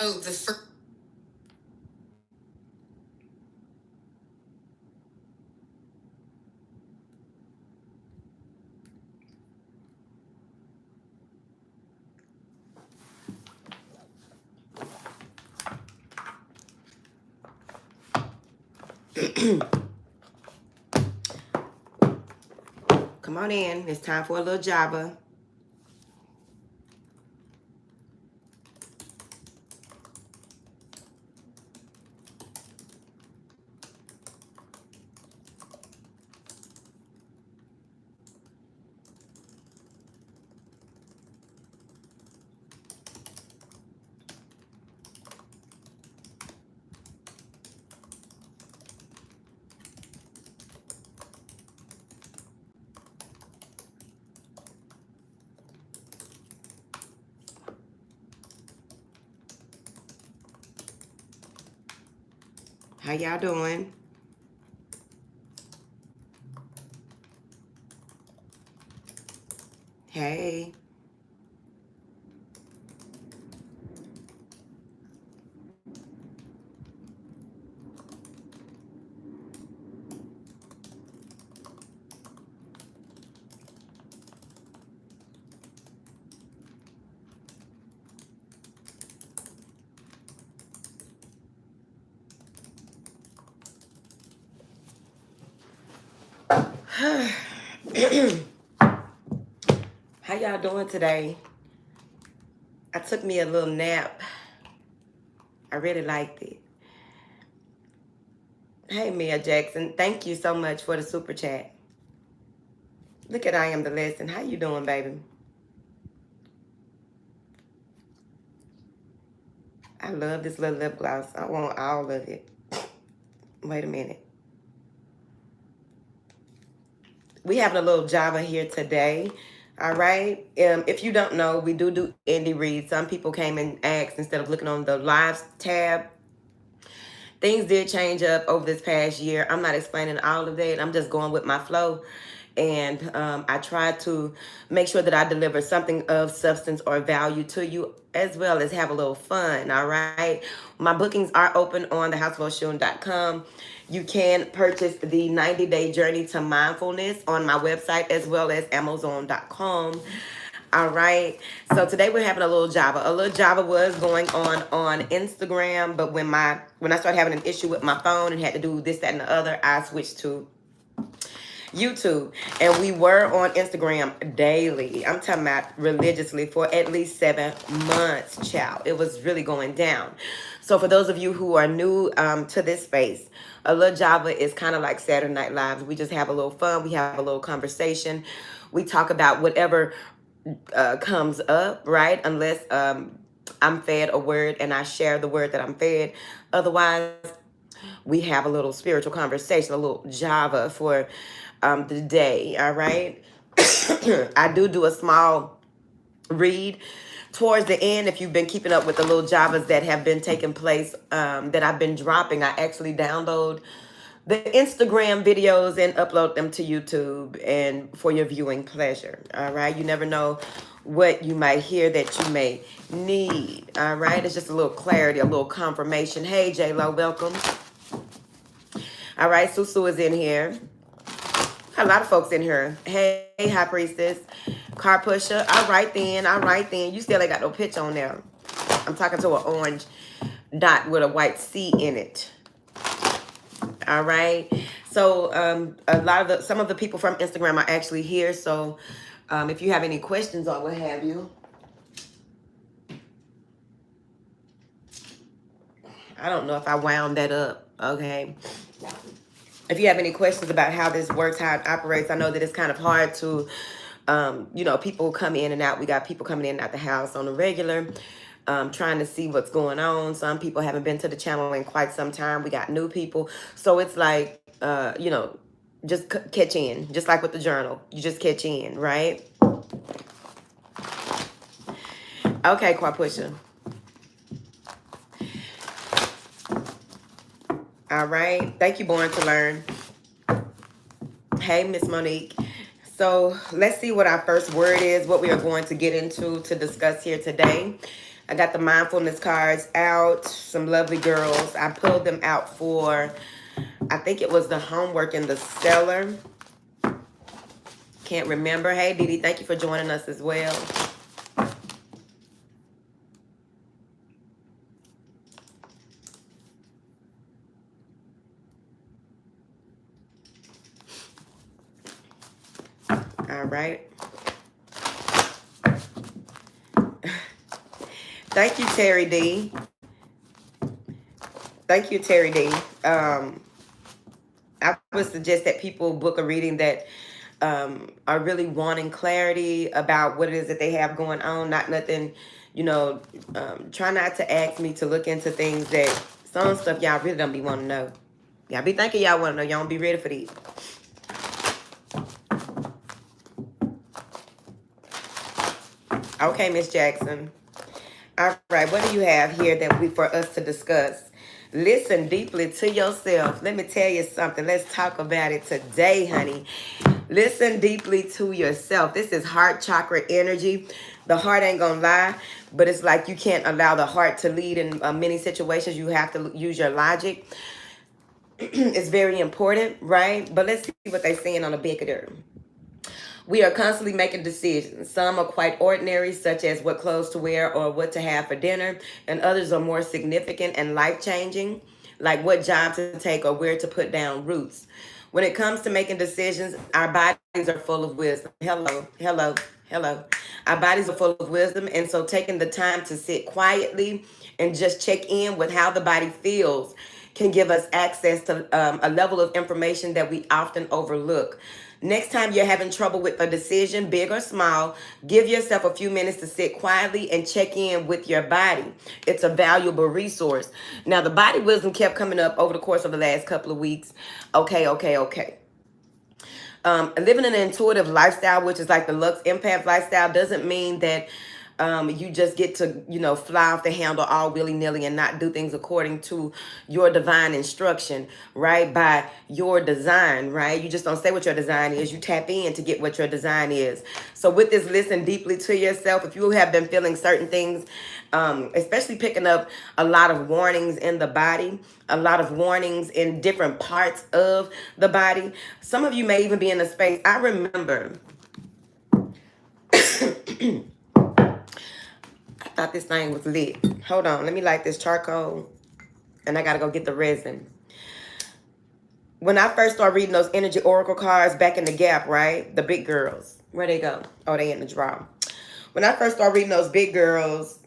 So the first. Come on in. It's time for a little Java. How y'all doing? Hey. How y'all doing today? I took me a little nap. I really liked it. Hey, Mia Jackson. Thank you so much for the super chat. Look at I Am the Lesson. How you doing, baby? I love this little lip gloss. I want all of it. Wait a minute. We have a little Java here today. All right. If you don't know, we do indie reads. Some people came and asked instead of looking on the lives tab. Things did change up over this past year. I'm not explaining all of that. I'm just going with my flow. And I try to make sure that I deliver something of substance or value to you, as well as have a little fun, all right? My bookings are open on the houseofoshun.com. You can purchase the 90-day journey to mindfulness on my website, as well as amazon.com. All right. So today we're having a little Java. A little Java was going on Instagram, but when I started having an issue with my phone and had to do this, that, and the other, I switched to YouTube. And we were on Instagram daily. I'm talking about religiously for at least 7 months, child. It was really going down. So for those of you who are new to this space, a little Java is kind of like Saturday Night Live. We just have a little fun. We have a little conversation. We talk about whatever comes up, right? Unless I'm fed a word and I share the word that I'm fed. Otherwise, we have a little spiritual conversation, a little Java for the day, all right? I do a small read towards the end. If you've been keeping up with the little Javas that have been taking place, that I've been dropping, I actually download the Instagram videos and upload them to YouTube and for your viewing pleasure, all right? You never know what you might hear that you may need, all right? It's just a little clarity, a little confirmation. Hey, J-Lo, welcome. All right, Susu is in here. A lot of folks in here. Hey, High Priestess. Car Pusher. All right, then. All right, then. You still ain't got no pitch on there. I'm talking to an orange dot with a white C in it. All right. So some of the people from Instagram are actually here. So if you have any questions or what have you, I don't know if I wound that up. Okay. If you have any questions about how this works, how it operates, I know that it's kind of hard to, people come in and out. We got people coming in and out the house on a regular, trying to see what's going on. Some people haven't been to the channel in quite some time. We got new people. So it's like, just catch in, just like with the journal. You just catch in, right? Okay, Quapusha. All right. Thank you, Born to Learn. Hey, Miss Monique. So let's see what our first word is, what we are going to get into to discuss here today. I got the mindfulness cards out. Some lovely girls. I pulled them out for, I think it was the homework in the cellar. Can't remember. Hey, Dee Dee, thank you for joining us as well. All right. Thank you, Terry D. Thank you, Terry D. I would suggest that people book a reading that are really wanting clarity about what it is that they have going on. Not nothing, you know, try not to ask me to look into things that some stuff y'all really don't be wanting to know. Y'all be thinking y'all want to know. Y'all don't be ready for these. Okay, Miss Jackson. All right, what do you have here that we for us to discuss? Listen deeply to yourself. Let me tell you something. Let's talk about it today, honey. Listen deeply to yourself. This is heart chakra energy. The heart ain't gonna lie, but it's like you can't allow the heart to lead in many situations. You have to use your logic. It's very important, right? But let's see what they're saying on a bigger. We are constantly making decisions. Some are quite ordinary, such as what clothes to wear or what to have for dinner, and others are more significant and life-changing, like what job to take or where to put down roots. When it comes to making decisions, our bodies are full of wisdom. Hello, hello, hello. Our bodies are full of wisdom, and so taking the time to sit quietly and just check in with how the body feels can give us access to a level of information that we often overlook. Next time you're having trouble with a decision, big or small, give yourself a few minutes to sit quietly and check in with your body. It's a valuable resource. Now, the body wisdom kept coming up over the course of the last couple of weeks. Okay. Living an intuitive lifestyle, which is like the Lux Empath lifestyle, doesn't mean that you just get to, fly off the handle all willy-nilly and not do things according to your divine instruction, right? By your design, right? You just don't say what your design is. You tap in to get what your design is. So with this, listen deeply to yourself. If you have been feeling certain things, especially picking up a lot of warnings in the body, a lot of warnings in different parts of the body. Some of you may even be in a space. I remember I thought this thing was lit. Hold on, let me light this charcoal. And I gotta go get the resin. When I first started reading those energy oracle cards back in the Gap, right? The big girls. Where they go? Oh, they in the drawer. When I first started reading those big girls,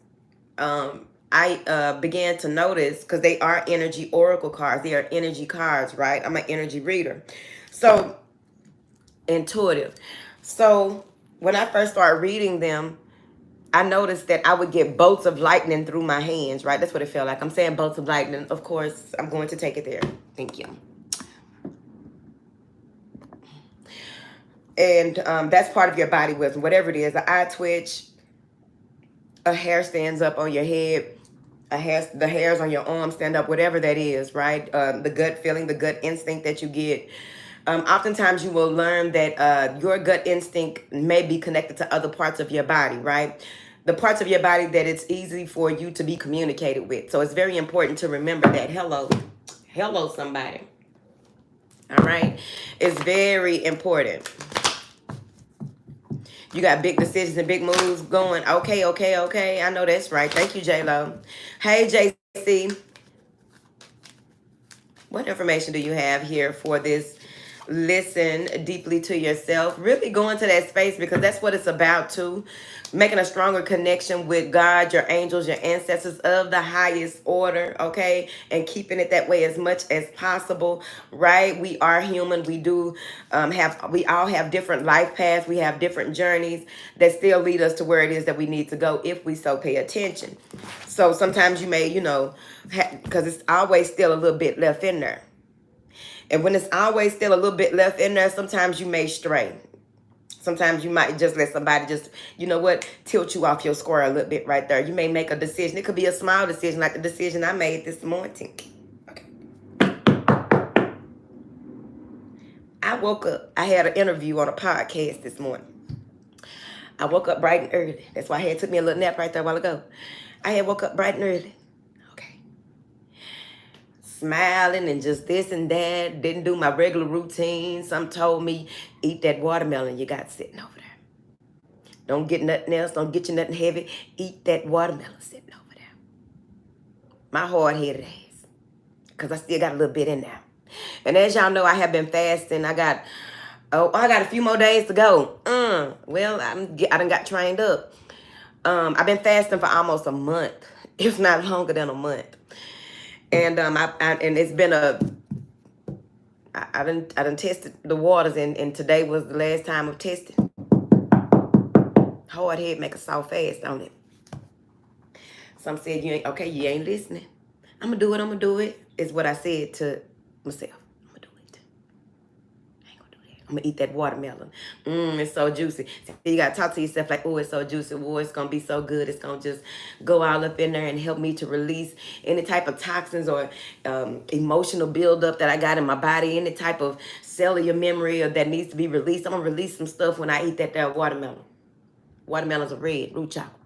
I began to notice, because they are energy oracle cards. They are energy cards, right? I'm an energy reader. So, intuitive. So, when I first started reading them, I noticed that I would get bolts of lightning through my hands, right? That's what it felt like. I'm saying bolts of lightning. Of course, I'm going to take it there. Thank you. And that's part of your body wisdom, whatever it is. An eye twitch, a hair stands up on your head, the hairs on your arm stand up, whatever that is, right? The gut feeling, the gut instinct that you get. Oftentimes you will learn that your gut instinct may be connected to other parts of your body, right? The parts of your body that it's easy for you to be communicated with. So it's very important to remember that. Hello, somebody. All right. It's very important. You got big decisions and big moves going. Okay. I know that's right. Thank you, J-Lo. Hey, JC. What information do you have here for this? Listen deeply to yourself. Really go into that space, because that's what it's about too. Making a stronger connection with God, your angels, your ancestors of the highest order, okay? And keeping it that way as much as possible, right? We are human. We do we all have different life paths. We have different journeys that still lead us to where it is that we need to go if we so pay attention. So sometimes you may, because it's always still a little bit left in there. And when it's always still a little bit left in there, sometimes you may stray. Sometimes you might just let somebody just, tilt you off your square a little bit right there. You may make a decision. It could be a small decision, like the decision I made this morning. Okay. I woke up. I had an interview on a podcast this morning. I woke up bright and early. That's why it took me a little nap right there a while ago. I had woke up bright and early. Okay. Smiling and just this and that. Didn't do my regular routine. Some told me, eat that watermelon you got sitting over there. Don't get nothing else. Don't get you nothing heavy. Eat that watermelon sitting over there. My hard-headed ass. Because I still got a little bit in there. And as y'all know, I have been fasting. I got a few more days to go. Well, I done got trained up. I've been fasting for almost a month, if not longer than a month. And and it's been I done tested the waters, and today was the last time of testing. Hard head make a soft fast, don't it? Some said you ain't listening. I'm gonna do it, is what I said to myself. I'm gonna do it. I ain't gonna do that. I'm gonna eat that watermelon. It's so juicy. So you gotta talk to yourself like, oh, it's so juicy. Oh, it's gonna be so good. It's gonna just go all up in there and help me to release any type of toxins or emotional buildup that I got in my body, any type of cellular memory or that needs to be released. I'm gonna release some stuff when I eat that watermelon. Watermelons are red, root chocolate.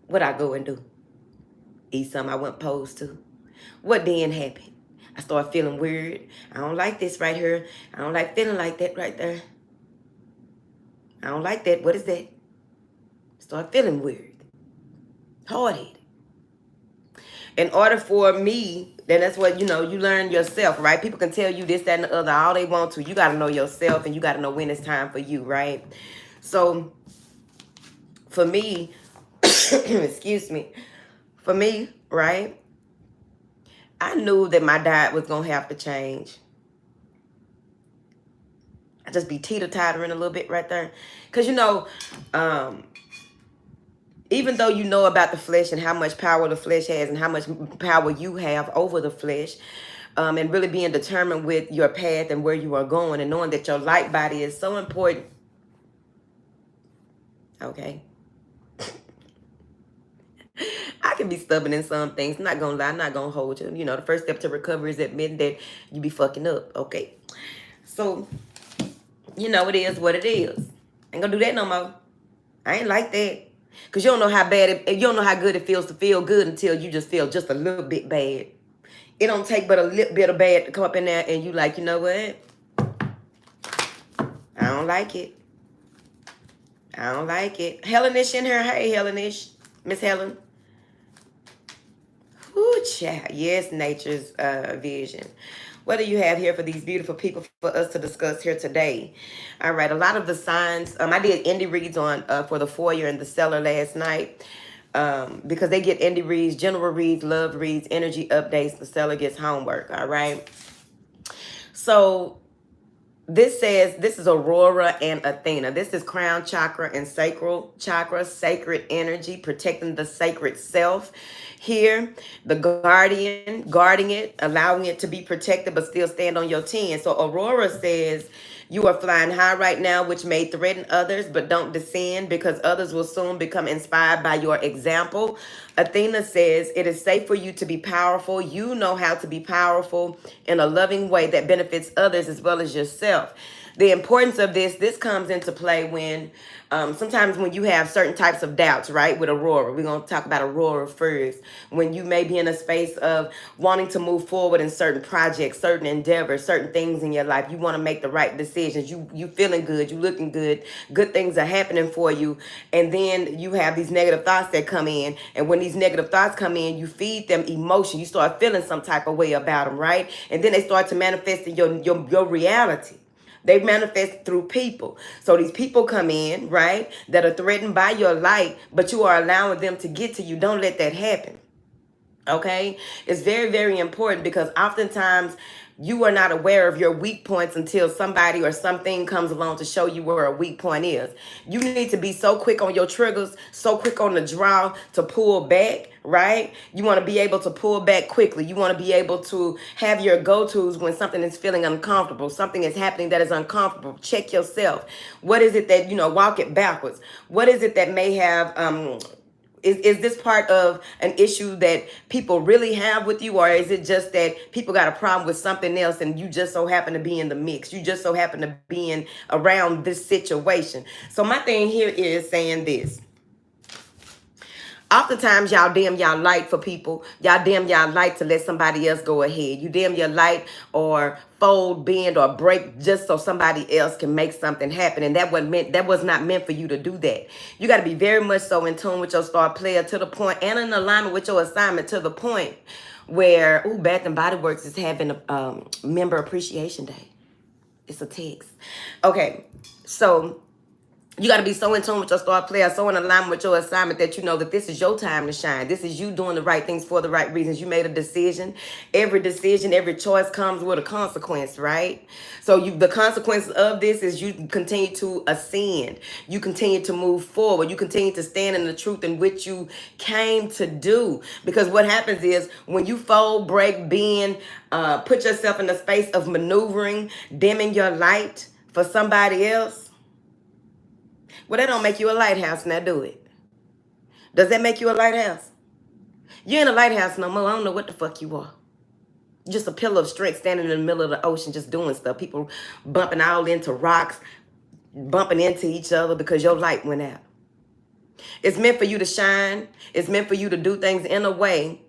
What I go and do? Eat something I wasn't supposed to. What then happened? I started feeling weird. I don't like this right here. I don't like feeling like that right there. I don't like that. What is that? Start feeling weird. Hard-headed. In order for me, then that's what, you learn yourself, right? People can tell you this, that, and the other, all they want to. You got to know yourself, and you got to know when it's time for you, right? So, for me, excuse me, for me, right, I knew that my diet was going to have to change. I just be teeter-tottering a little bit right there. Because, even though you know about the flesh and how much power the flesh has and how much power you have over the flesh, and really being determined with your path and where you are going and knowing that your light body is so important. Okay. I can be stubborn in some things. I'm not going to lie. I'm not going to hold you. The first step to recovery is admitting that you be fucking up. Okay. So, it is what it is. Ain't going to do that no more. I ain't like that. Because you don't know how you don't know how good it feels to feel good until you just feel just a little bit bad. It don't take but a little bit of bad to come up in there and you like, you know what? I don't like it. I don't like it. Helenish in here. Hey, Helenish. Miss Helen. Ooh, child. Yes, nature's vision. What do you have here for these beautiful people for us to discuss here today? All right, a lot of the signs. I did indie reads on for the foyer and the cellar last night because they get indie reads, general reads, love reads, energy updates. The cellar gets homework. All right. So this says this is Aurora and Athena. This is crown chakra and sacral chakra, sacred energy, protecting the sacred self. Here, the guardian, guarding it, allowing it to be protected, but still stand on your 10. So Aurora says, you are flying high right now, which may threaten others, but don't descend because others will soon become inspired by your example. Athena says, it is safe for you to be powerful. You know how to be powerful in a loving way that benefits others as well as yourself. The importance of this comes into play when sometimes when you have certain types of doubts, right? With Aurora, we're going to talk about Aurora first. When you may be in a space of wanting to move forward in certain projects, certain endeavors, certain things in your life, you want to make the right decisions. You feeling good, you looking good, good things are happening for you, and then you have these negative thoughts that come in, and when these negative thoughts come in, you feed them emotion. You start feeling some type of way about them, right? And then they start to manifest in your reality. They manifest through people. So these people come in, right, that are threatened by your light, but you are allowing them to get to you. Don't let that happen. Okay? It's very, very important because oftentimes you are not aware of your weak points until somebody or something comes along to show you where a weak point is. You need to be so quick on your triggers, so quick on the draw to pull back, right? You want to be able to pull back quickly. You want to be able to have your go-tos when something is feeling uncomfortable, something is happening that is uncomfortable. Check yourself. What is it that, walk it backwards. What is it that may have Is this part of an issue that people really have with you, or is it just that people got a problem with something else and you just so happen to be in the mix? You just so happen to be in around this situation. So my thing here is saying this. Oftentimes, y'all dim y'all light for people. Y'all dim y'all light to let somebody else go ahead. You dim your light or fold, bend, or break just so somebody else can make something happen. And that was not meant for you to do that. You got to be very much so in tune with your star player to the point, and in alignment with your assignment to the point where, Bath and Body Works is having a member appreciation day. It's a text. Okay, so you got to be so in tune with your star player, so in alignment with your assignment that you know that this is your time to shine. This is you doing the right things for the right reasons. You made a decision. Every decision, every choice comes with a consequence, right? So the consequences of this is you continue to ascend. You continue to move forward. You continue to stand in the truth in which you came to do. Because what happens is when you fold, break, bend, put yourself in the space of maneuvering, dimming your light for somebody else, well, that don't make you a lighthouse. Now do it. Does that make you a lighthouse? You ain't a lighthouse no more. I don't know what the fuck you are. Just a pillar of strength standing in the middle of the ocean just doing stuff. People bumping all into rocks, bumping into each other because your light went out. It's meant for you to shine. It's meant for you to do things in a way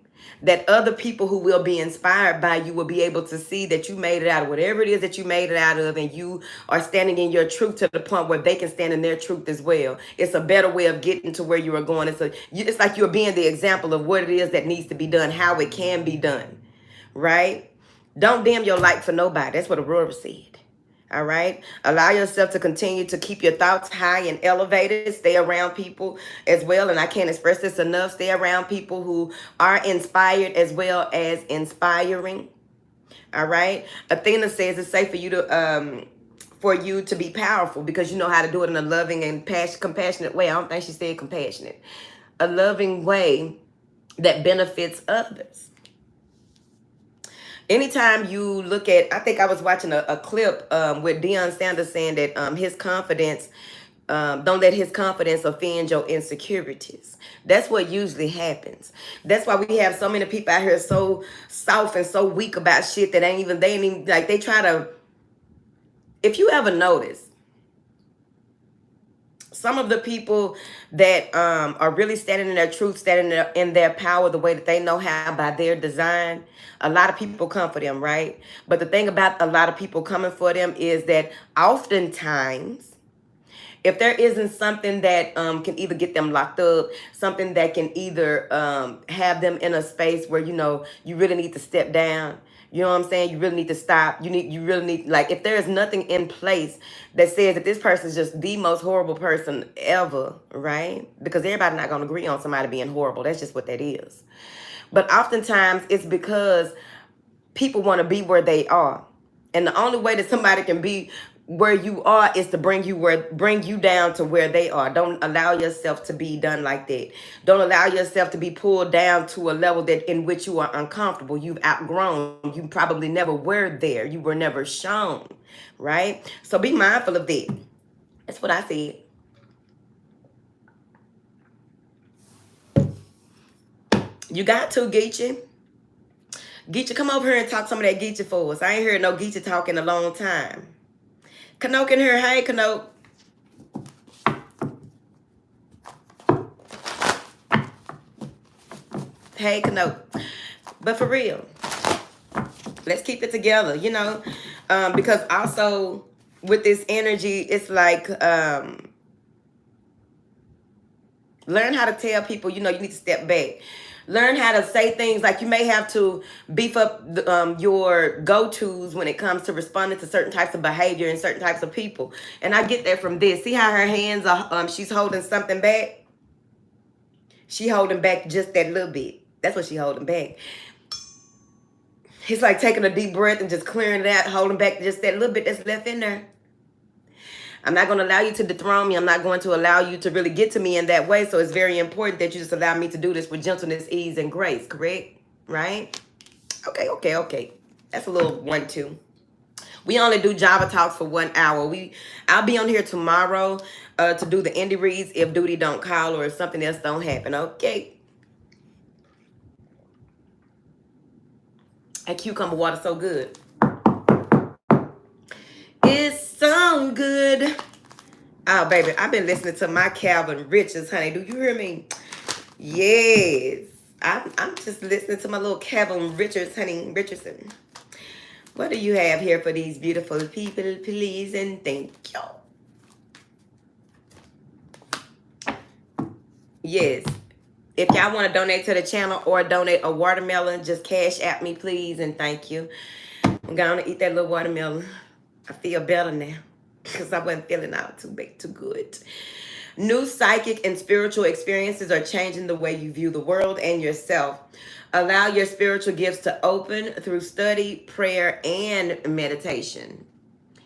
that other people who will be inspired by you will be able to see that you made it out of whatever it is that you made it out of, and you are standing in your truth to the point where they can stand in their truth as well. It's a better way of getting to where you are going. It's like you're being the example of what it is that needs to be done, how it can be done, right? Don't dim your light for nobody. That's what Aurora said. All right. Allow yourself to continue to keep your thoughts high and elevated. Stay around people as well. And I can't express this enough. Stay around people who are inspired as well as inspiring. All right. Athena says it's safe for you to be powerful because you know how to do it in a loving and compassionate way. I don't think she said compassionate. A loving way that benefits others. Anytime you look at, I think I was watching a clip with Deion Sanders saying that his confidence, don't let his confidence offend your insecurities. That's what usually happens. That's why we have so many people out here so soft and so weak about shit that they ain't even, like they try to, if you ever notice, some of the people that are really standing in their truth, standing in their power, the way that they know how by their design, a lot of people come for them, right? But the thing about a lot of people coming for them is that oftentimes, if there isn't something that can either get them locked up, something that can either have them in a space where, you know, you really need to step down. You know what I'm saying? You really need to stop. You really need, like, if there is nothing in place that says that this person is just the most horrible person ever, right? Because everybody's not going to agree on somebody being horrible. That's just what that is. But oftentimes it's because people want to be where they are. And the only way that somebody can be where you are is to bring you down to where they are. Don't allow yourself to be done like that. Don't allow yourself to be pulled down to a level that in which you are uncomfortable. You've outgrown. You probably never were there. You were never shown, right? So be mindful of that. That's what I said. You got to, Geechee. Geechee, come over here and talk some of that Geechee for us. I ain't heard no Geechee talk in a long time. Kanoke in here. Hey, Kanoke. Hey, Kanoke. But for real, let's keep it together, you know, because also with this energy, it's like learn how to tell people, you know, you need to step back. Learn how to say things like you may have to beef up your go-tos when it comes to responding to certain types of behavior and certain types of people. And I get that from this. See how her hands are, she's holding something back? She holding back just that little bit. That's what she holding back. It's like taking a deep breath and just clearing it out, holding back just that little bit that's left in there. I'm not going to allow you to dethrone me. I'm not going to allow you to really get to me in that way. So it's very important that you just allow me to do this with gentleness, ease, and grace. Correct? Right? Okay. That's a little 1-2. We only do Java talks for 1 hour. I'll be on here tomorrow to do the indie reads if duty don't call or if something else don't happen. Okay. That cucumber water so good. It's so good. Oh, baby, I've been listening to my Calvin Richards, honey. Do you hear me? Yes. I'm just listening to my little Calvin Richards, honey. Richardson. What do you have here for these beautiful people, please? And thank you. Yes. If y'all want to donate to the channel or donate a watermelon, just cash at me, please, and thank you. I'm going to eat that little watermelon. I feel better now because I wasn't feeling out too good. New psychic and spiritual experiences are changing the way you view the world and yourself. Allow your spiritual gifts to open through study, prayer, and meditation.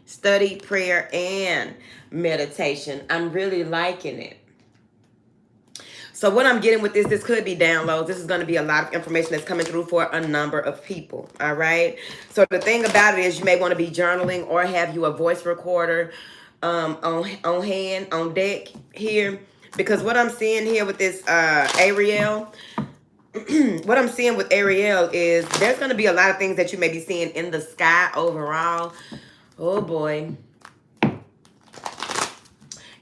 Study, prayer, and meditation. I'm really liking it. So what I'm getting with this could be downloads. This is going to be a lot of information that's coming through for a number of people. All right. So the thing about it is you may want to be journaling or have you a voice recorder on hand, on deck here. Because what I'm seeing here with this Ariel, what I'm seeing with Ariel is there's going to be a lot of things that you may be seeing in the sky overall. Oh, boy.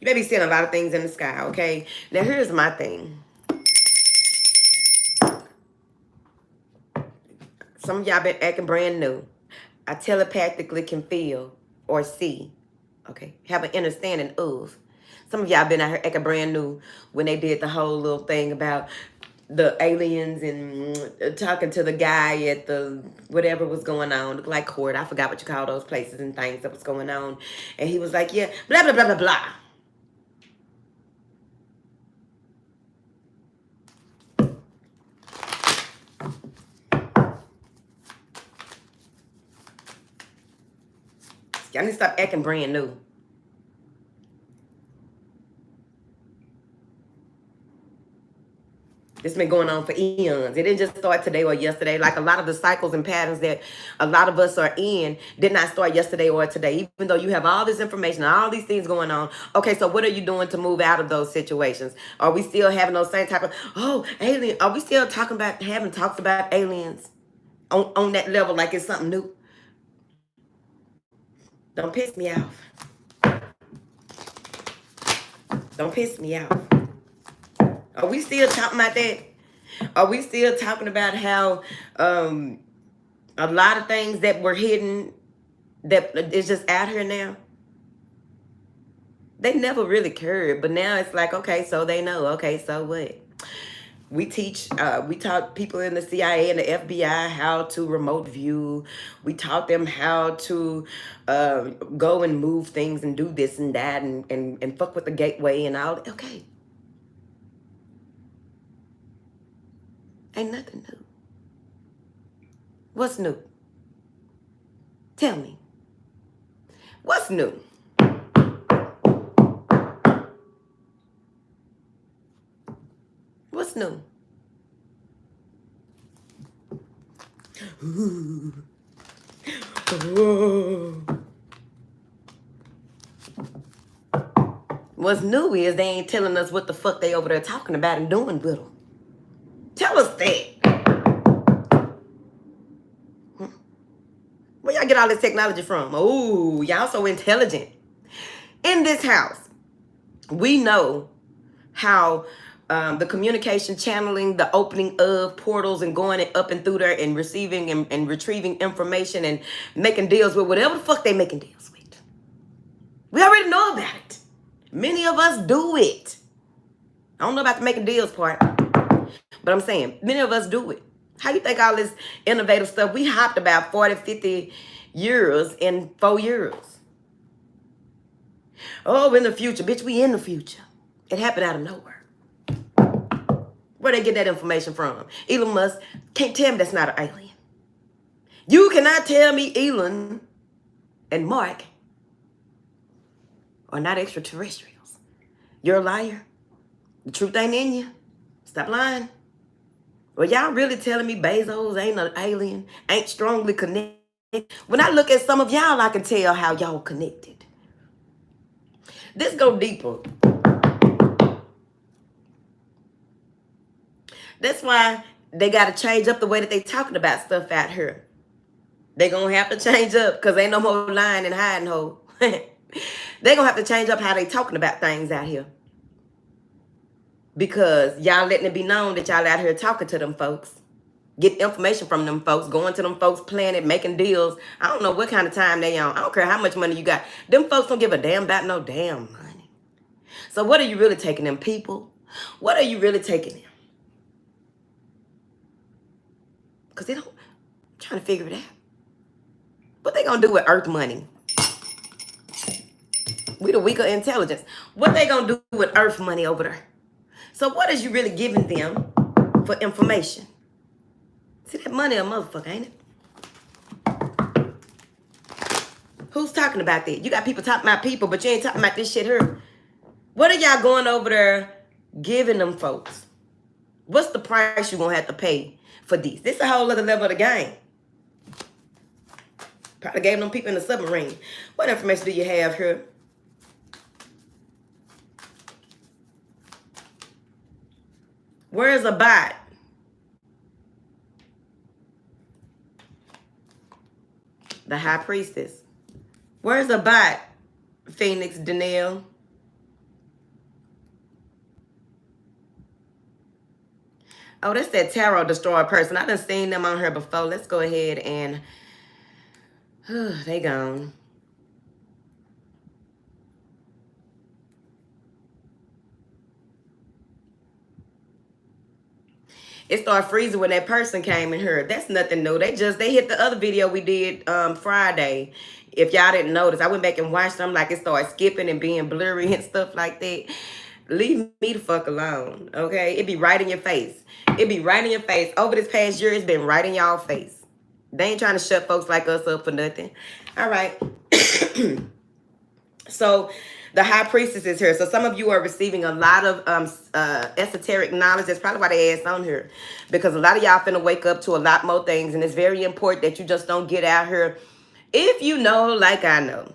You may be seeing a lot of things in the sky, okay? Now, here's my thing. Some of y'all been acting brand new. I telepathically can feel or see, okay? Have an understanding of. Some of y'all been out here acting brand new when they did the whole little thing about the aliens and talking to the guy at the whatever was going on, like court. I forgot what you call those places and things that was going on. And he was like, yeah, blah, blah, blah, blah, blah. Y'all need to stop acting brand new. This been going on for eons. It didn't just start today or yesterday. Like a lot of the cycles and patterns that a lot of us are in did not start yesterday or today. Even though you have all this information, all these things going on. Okay, so what are you doing to move out of those situations? Are we still having those same type of, oh, alien? Are we still talking about, having talks about aliens on that level like it's something new? Don't piss me off. Don't piss me off. Are we still talking about that? Are we still talking about how a lot of things that were hidden that is just out here now? They never really cared, but now it's like, okay, so they know. Okay, so what? We taught people in the CIA and the FBI how to remote view. We taught them how to go and move things and do this and that and fuck with the gateway and all. Okay. Ain't nothing new. What's new? Tell me. What's new? What's new? Ooh. Oh. What's new is they ain't telling us what the fuck they over there talking about and doing with them. Tell us that. Where y'all get all this technology from? Oh, y'all so intelligent. In this house, we know how the communication channeling, the opening of portals and going up and through there and receiving and retrieving information and making deals with whatever the fuck they making deals with. We already know about it. Many of us do it. I don't know about the making deals part, but I'm saying many of us do it. How you think all this innovative stuff, we hopped about 40, 50 years in 4 years. Oh, in the future. Bitch, we in the future. It happened out of nowhere. Where they get that information from? Elon Musk can't tell me that's not an alien. You cannot tell me Elon and Mark are not extraterrestrials. You're a liar. The truth ain't in you. Stop lying. Well, y'all really telling me Bezos ain't an alien, ain't strongly connected When I look at some of y'all, I can tell how y'all connected. This go deeper. That's why they got to change up the way that they talking about stuff out here. They gonna have to change up because ain't no more lying and hiding hole. They gonna have to change up how they talking about things out here. Because y'all letting it be known that y'all out here talking to them folks. Get information from them folks, going to them folks, planning, making deals. I don't know what kind of time they on. I don't care how much money you got. Them folks don't give a damn about no damn money. So what are you really taking them people? What are you really taking them? Because they don't, I'm trying to figure it out. What they gonna do with earth money? We the weaker intelligence. What they gonna do with earth money over there? So what is you really giving them for information? See, that money a motherfucker, ain't it? Who's talking about that? You got people talking about people, but you ain't talking about this shit here. What are y'all going over there giving them folks? What's the price you gonna have to pay for this? This is a whole other level of the game. Probably gave them people in the submarine. What information do you have here? Where's a bot? The high priestess. Where's a bot? Phoenix Danielle. Oh, that's that tarot destroyer person. I done seen them on here before. Let's go ahead and they gone. It started freezing when that person came in here. That's nothing new. They hit the other video we did Friday. If y'all didn't notice, I went back and watched them. Like, it started skipping and being blurry and stuff like that. Leave me the fuck alone, okay? It be right in your face. It be right in your face. Over this past year, it's been right in y'all face. They ain't trying to shut folks like us up for nothing. All right. So the high priestess is here. So some of you are receiving a lot of esoteric knowledge. That's probably why they asked on here. Because a lot of y'all finna wake up to a lot more things. And it's very important that you just don't get out here. If you know, like I know.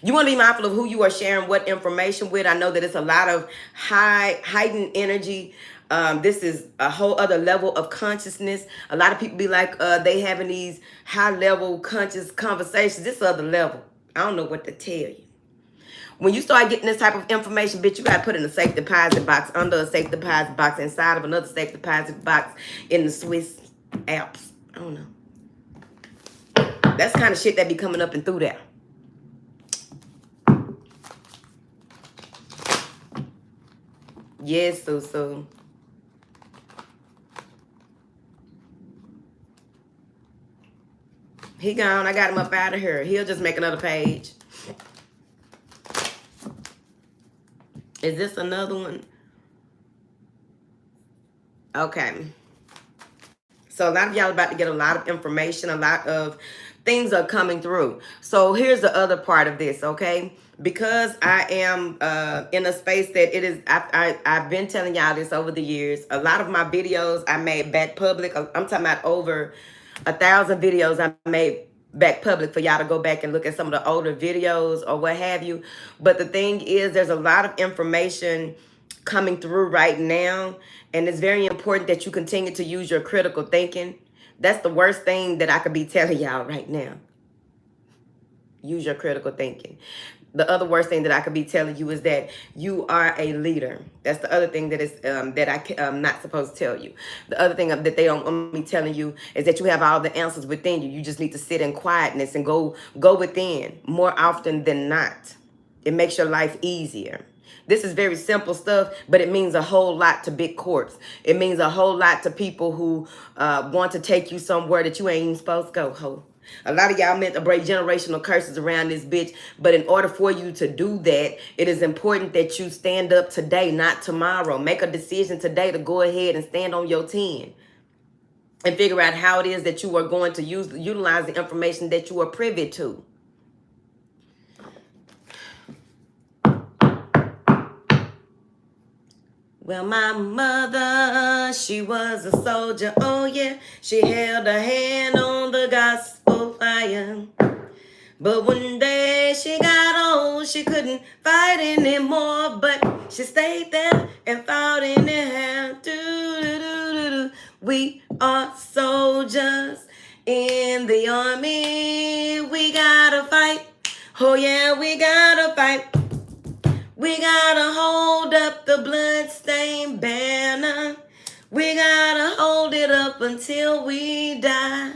You want to be mindful of who you are sharing what information with. I know that it's a lot of heightened energy. This is a whole other level of consciousness. A lot of people be like, they having these high level conscious conversations. This other level. I don't know what to tell you. When you start getting this type of information, bitch, you got to put it in a safe deposit box, under a safe deposit box, inside of another safe deposit box, in the Swiss Alps. I don't know. That's the kind of shit that be coming up and through there. Yes, so. He gone. I got him up out of here. He'll just make another page. Is this another one? Okay. So a lot of y'all about to get a lot of information. A lot of things are coming through. So here's the other part of this, okay? Because I am in a space that it is, I've been telling y'all this over the years. A lot of my videos I made back public. I'm talking about over 1,000 videos I made back public for y'all to go back and look at some of the older videos or what have you. But the thing is, there's a lot of information coming through right now. And it's very important that you continue to use your critical thinking. That's the worst thing that I could be telling y'all right now. Use your critical thinking. The other worst thing that I could be telling you is that you are a leader. That's the other thing that is that I'm not supposed to tell you. The other thing that they don't want me telling you is that you have all the answers within you. You just need to sit in quietness and go within more often than not. It makes your life easier. This is very simple stuff, but it means a whole lot to big corps. It means a whole lot to people who want to take you somewhere that you ain't even supposed to go, ho. A lot of y'all meant to break generational curses around this bitch. But in order for you to do that, it is important that you stand up today, not tomorrow. Make a decision today to go ahead and stand on your 10. And figure out how it is that you are going to utilize the information that you are privy to. Well, my mother, she was a soldier, oh yeah. She held her hand on the gospel fire. But one day she got old, she couldn't fight anymore. But she stayed there and fought anyhow. Do. We are soldiers in the army. We gotta fight. Oh yeah, we gotta fight. We gotta hold up the bloodstained banner. We gotta hold it up until we die.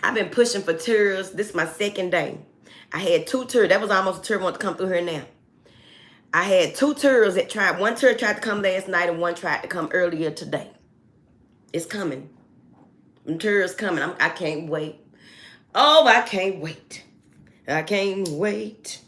I've been pushing for tours. This is my second day. I had 2 tours. That was almost a tour I want to come through here now. I had 2 tours that tried. One tour tried to come last night and one tried to come earlier today. It's coming. The tour's coming. I can't wait. Oh, I can't wait. I can't wait.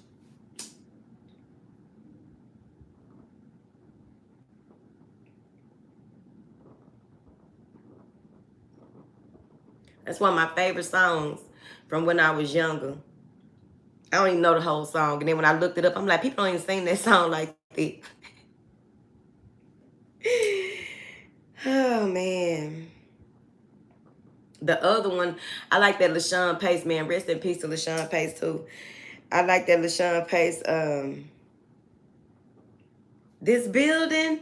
That's one of my favorite songs from when I was younger. I don't even know the whole song. And then when I looked it up, I'm like, people don't even sing that song like that. Oh, man. The other one, I like that LaShawn Pace, man. Rest in peace to LaShawn Pace, too. I like that LaShawn Pace. This building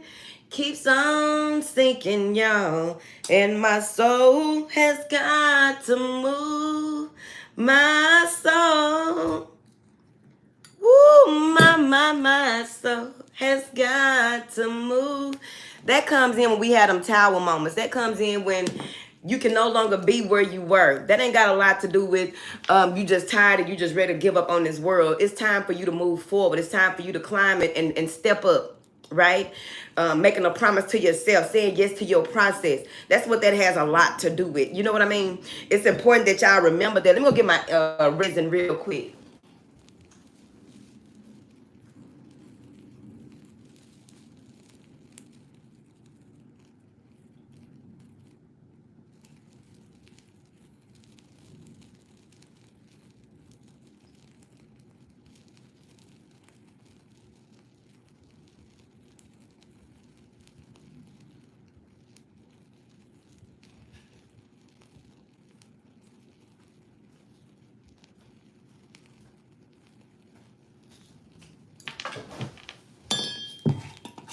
keeps on sinking, y'all. And my soul has got to move. My soul. Woo, my soul has got to move. That comes in when we had them tower moments. That comes in when you can no longer be where you were. That ain't got a lot to do with you just tired and you just ready to give up on this world. It's time for you to move forward. It's time for you to climb it and step up, right? Making a promise to yourself, saying yes to your process. That's what that has a lot to do with. You know what I mean? It's important that y'all remember that. Let me go get my resin real quick.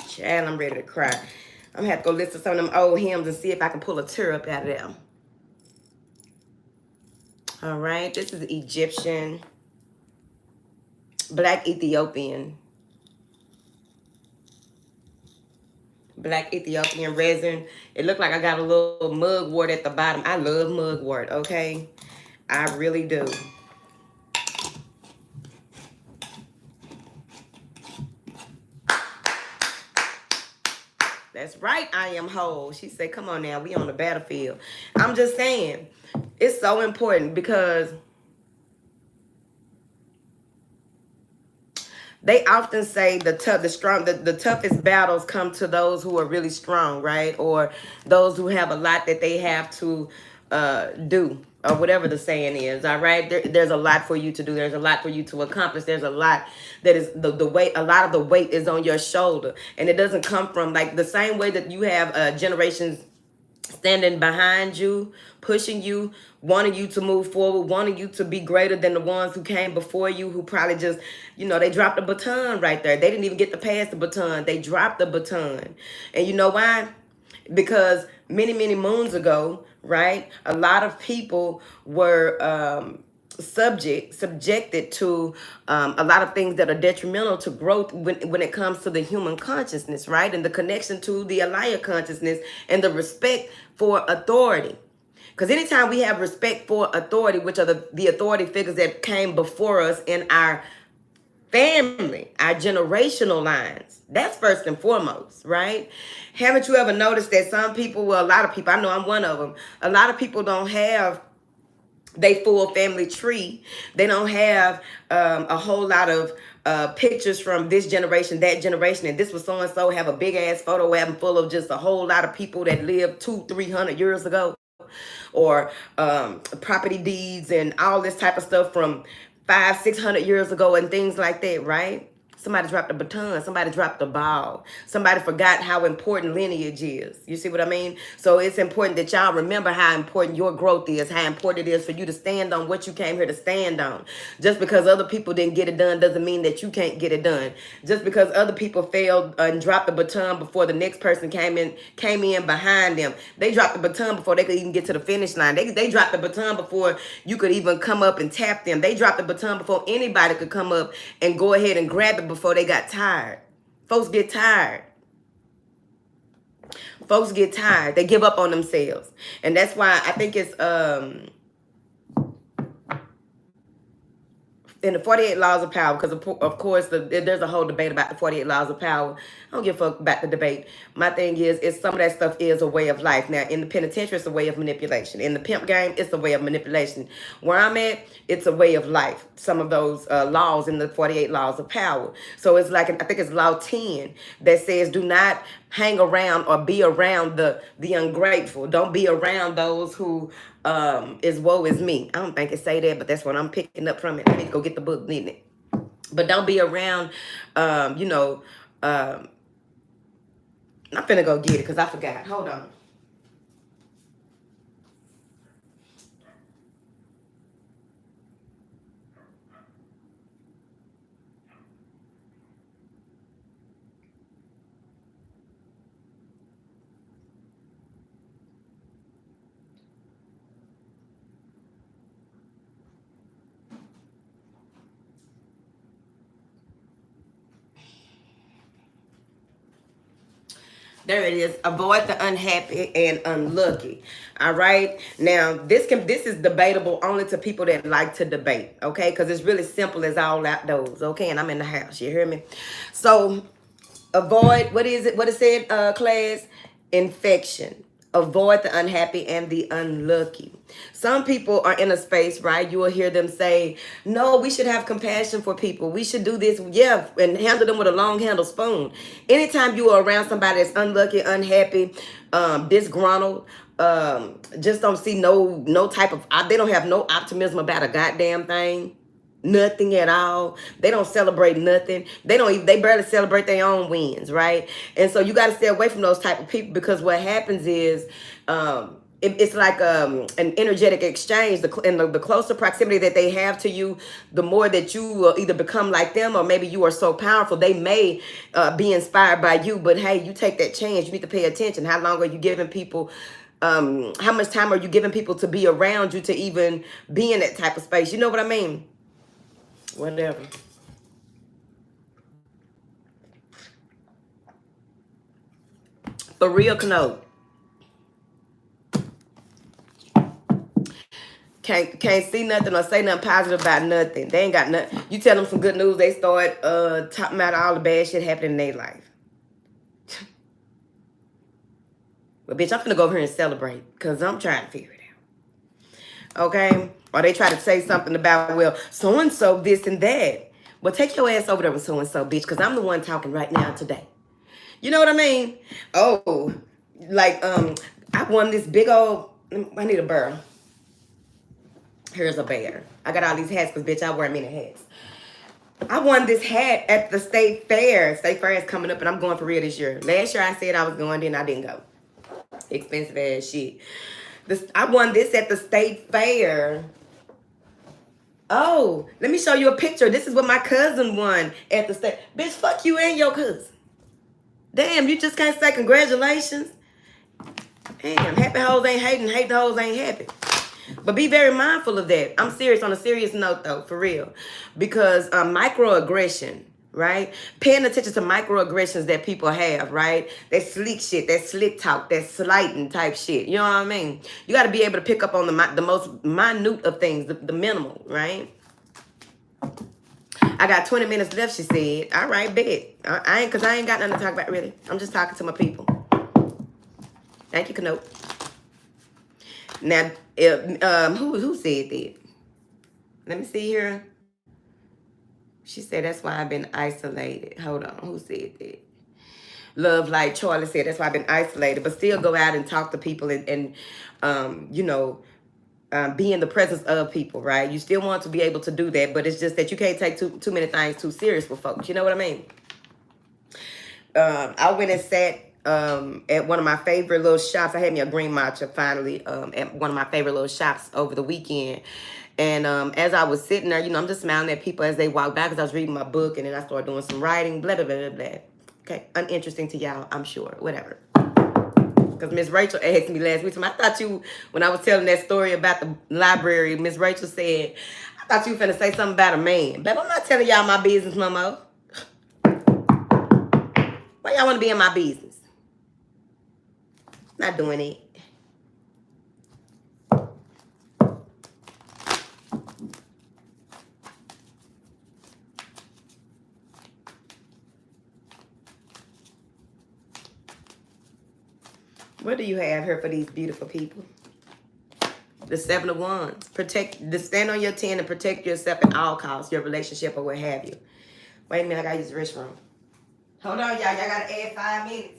Child, I'm ready to cry. I'm gonna have to go listen to some of them old hymns and see if I can pull a tear up out of them. All right, this is Egyptian, Black Ethiopian resin. It looked like I got a little mugwort at the bottom. I love mugwort, okay? I really do. That's right, I am whole. She said, come on now, we on the battlefield. I'm just saying, it's so important because they often say the toughest battles come to those who are really strong, right? Or those who have a lot that they have to do, or whatever the saying is. All right, there's a lot for you to do. There's a lot for you to accomplish. There's a lot that is the weight. A lot of the weight is on your shoulder, and it doesn't come from like the same way that you have generations standing behind you, pushing you, wanting you to move forward, wanting you to be greater than the ones who came before you, who probably just, they dropped the baton right there. They didn't even get to pass the baton. They dropped the baton. And you know why? Because many, many moons ago, right, a lot of people were subjected to a lot of things that are detrimental to growth when it comes to the human consciousness, right? And the connection to the Alaya consciousness and the respect for authority. Because anytime we have respect for authority, which are the authority figures that came before us in our family, our generational lines, that's first and foremost, right? Haven't you ever noticed that some people, well, a lot of people, I know I'm one of them, a lot of people don't have they full family tree. They don't have a whole lot of pictures from this generation, that generation, and this was so and so. Have a big ass photo album full of just a whole lot of people that lived 200-300 years ago, or property deeds and all this type of stuff from 500-600 years ago and things like that, right? Somebody dropped the baton. Somebody dropped the ball. Somebody forgot how important lineage is. You see what I mean? So it's important that y'all remember how important your growth is, how important it is for you to stand on what you came here to stand on. Just because other people didn't get it done doesn't mean that you can't get it done. Just because other people failed and dropped the baton before the next person came in behind them. They dropped the baton before they could even get to the finish line. They dropped the baton before you could even come up and tap them. They dropped the baton before anybody could come up and go ahead and grab it before they got tired. Folks get tired. Folks get tired. They give up on themselves. And that's why I think it's in the 48 laws of power, because of course there's a whole debate about the 48 laws of power. I don't give a fuck about the debate. My thing is some of that stuff is a way of life. Now, in the penitentiary, it's a way of manipulation. In the pimp game, it's a way of manipulation. Where I'm at, it's a way of life. Some of those laws in the 48 laws of power. So it's like, I think it's law 10 that says, do not hang around or be around the ungrateful. Don't be around those who is woe is me. I don't think it say that, but that's what I'm picking up from it. I need to go get the book, didn't it? But don't be around, I'm finna go get it because I forgot. Hold on. There it is. Avoid the unhappy and unlucky. All right. Now this is debatable only to people that like to debate. Okay, because it's really simple as all outdoors. Okay, and I'm in the house. You hear me? So avoid, what is it? What it said, class? Infection. Avoid the unhappy and the unlucky. Some people are in a space, right? You will hear them say, no, we should have compassion for people. We should do this, yeah, and handle them with a long handle spoon. Anytime you are around somebody that's unlucky, unhappy, disgruntled, just don't see no type of, they don't have no optimism about a goddamn thing. Nothing at all. They don't celebrate nothing. They barely celebrate their own wins, right? And so you got to stay away from those type of people, because what happens is it's like an energetic exchange. The closer proximity that they have to you, the more that you will either become like them, or maybe you are so powerful they may be inspired by you. But hey, you take that chance. You need to pay attention. How long are you giving people? How much time are you giving people to be around you to even be in that type of space? You know what I mean? Whatever. For real, Kano. Can't see nothing or say nothing positive about nothing. They ain't got nothing. You tell them some good news, they start talking about all the bad shit happening in their life. But bitch, I'm finna go over here and celebrate, because I'm trying to figure it out. Okay? Or they try to say something about, well, so-and-so this and that. Well, take your ass over there with so-and-so, bitch, because I'm the one talking right now today. You know what I mean? Oh, like, I won this big old, I need a bear. Here's a bear. I got all these hats because, bitch, I wear many hats. I won this hat at the state fair. State fair is coming up, and I'm going for real this year. Last year I said I was going, then I didn't go. Expensive ass shit. I won this at the state fair. Oh, let me show you a picture. This is what my cousin won at the state. Bitch, fuck you and your cousin. Damn, you just can't say congratulations. Damn, happy hoes ain't hating, hate the hoes ain't happy. But be very mindful of that. I'm serious, on a serious note though, for real. Because microaggression, right? Paying attention to microaggressions that people have, right? That sleek shit, that slick talk, that slighting type shit. You know what I mean? You got to be able to pick up on the most minute of things, the minimal, right? I got 20 minutes left, she said. All right, bet. I ain't got nothing to talk about, really. I'm just talking to my people. Thank you, Kanope. Now, who said that? Let me see here. She said that's why I've been isolated. Hold on, who said that? love, like Charlie said. That's why I've been isolated, but still go out and talk to people and you know, be in the presence of people, right? You still want to be able to do that, but it's just that you can't take too many things too serious with folks. You know what I mean? I went and sat at one of my favorite little shops. I had me a green matcha finally at one of my favorite little shops over the weekend. And as I was sitting there, you know, I'm just smiling at people as they walk by because I was reading my book, and then I started doing some writing, blah, blah, blah, blah, blah. Okay, uninteresting to y'all, I'm sure, whatever. Because Miss Rachel asked me last week, I thought you, when I was telling that story about the library, Miss Rachel said, I thought you were finna say something about a man. Babe, I'm not telling y'all my business no more. Why y'all want to be in my business? Not doing it. What do you have here for these beautiful people? The Seven of Wands. Stand on your 10 and protect yourself at all costs, your relationship or what have you. Wait a minute, I gotta use the restroom. Hold on, y'all. Y'all gotta add 5 minutes.